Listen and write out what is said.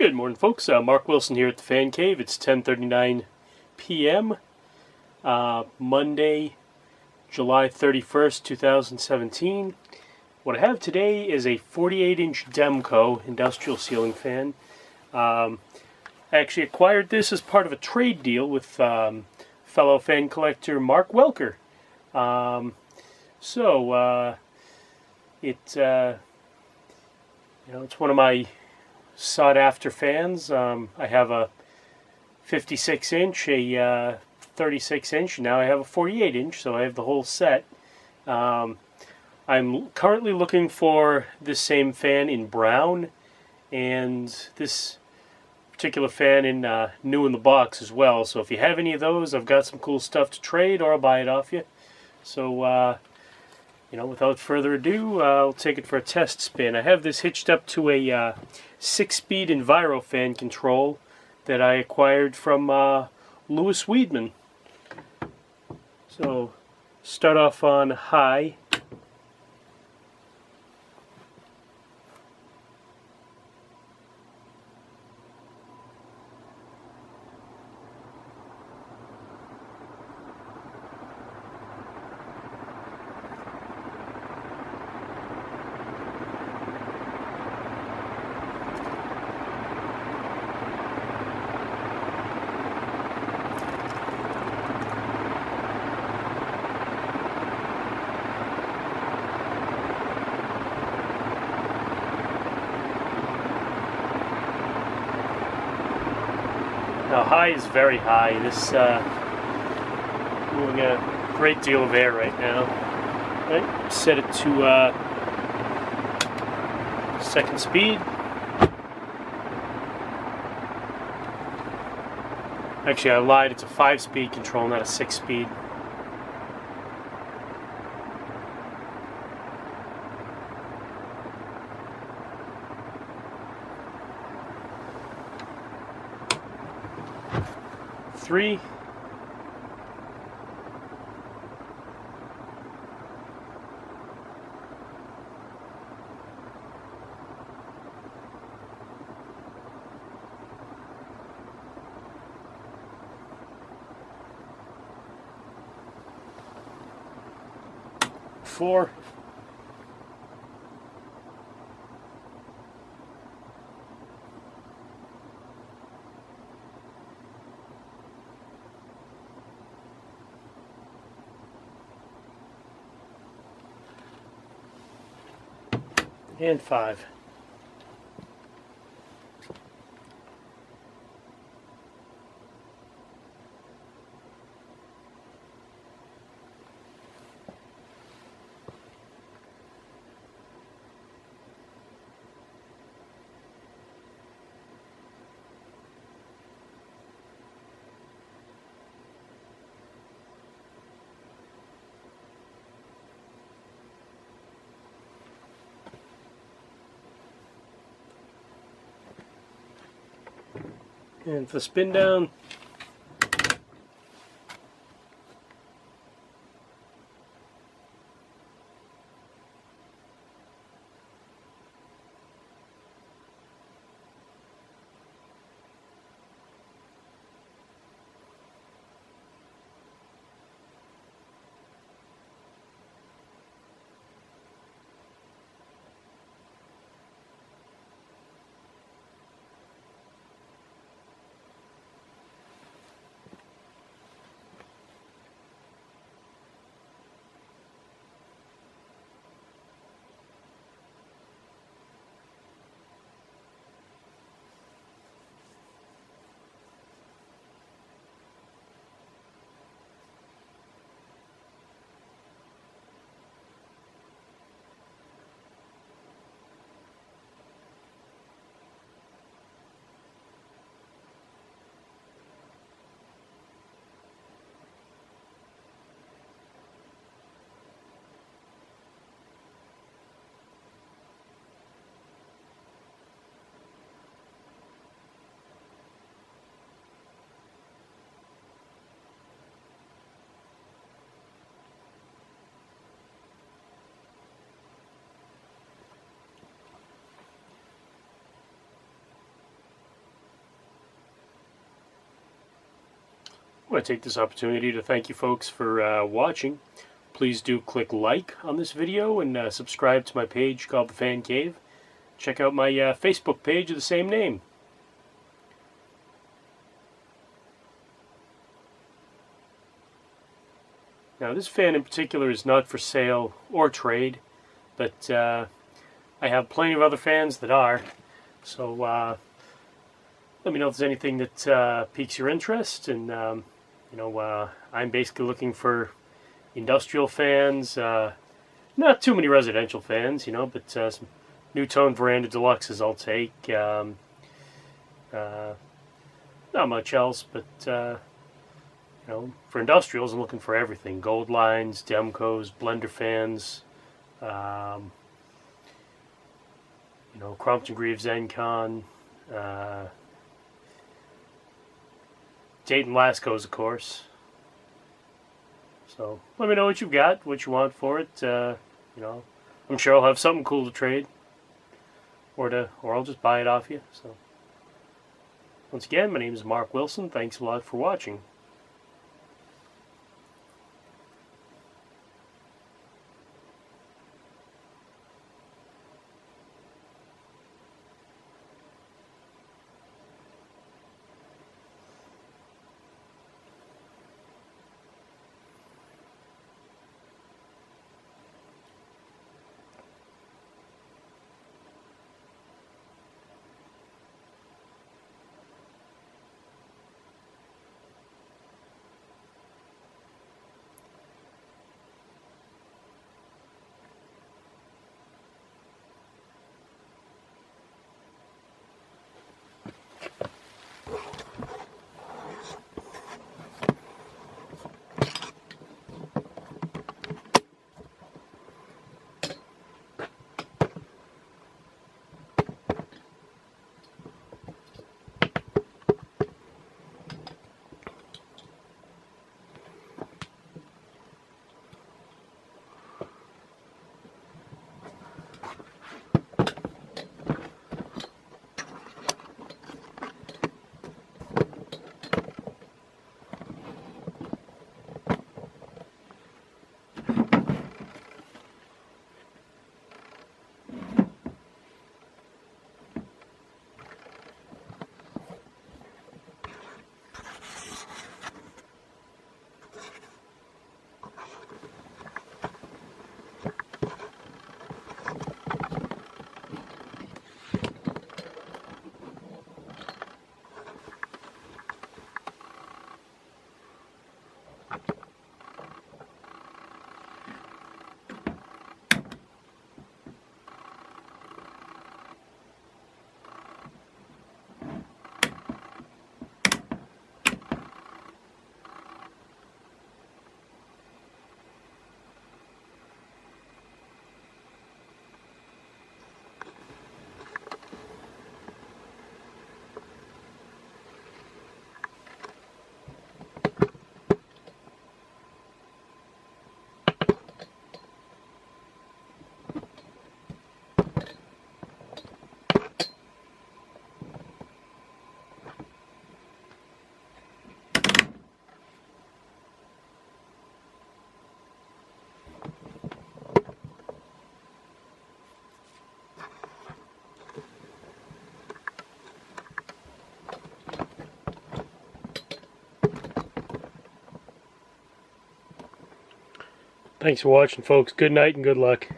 Good morning, folks. Mark Wilson here at the Fancave. It's 10:39 p.m. Monday, July 31st, 2017. What I have today is a 48-inch DEMCO industrial ceiling fan. I actually acquired this as part of a trade deal with fellow fan collector Mark Welker. It's one of my sought-after fans. I have a 56-inch, a 36-inch, and now I have a 48-inch, so I have the whole set. I'm currently looking for this same fan in brown, and this particular fan in new in the box as well. So if you have any of those, I've got some cool stuff to trade, or I'll buy it off you. So without further ado, I'll take it for a test spin. I have this hitched up to a 6-speed Enviro fan control that I acquired from Louis Weedman. So, start off on high. Now high is very high. This we'll get a great deal of air right now. Right, set it to second speed. Actually, I lied. It's a 5-speed control, not a 6-speed. Three. Four. And 5. And for the spin down, I want to take this opportunity to thank you folks for watching. Please do click like on this video and subscribe to my page called the Fancave. Check out my Facebook page of the same name. Now this fan in particular is not for sale or trade, but I have plenty of other fans that are. So let me know if there's anything that piques your interest. And I'm basically looking for industrial fans, not too many residential fans, but some New Tone Veranda Deluxes I'll take. Not much else, but for industrials I'm looking for everything: Gold Lines, DEMCOs, blender fans, Crompton Greaves Encon, Dayton Lascos, of course. So let me know what you've got, what you want for it. I'm sure I'll have something cool to trade, or I'll just buy it off you. So once again, my name is Mark Wilson. Thanks a lot for watching. Thanks for watching, folks. Good night and good luck.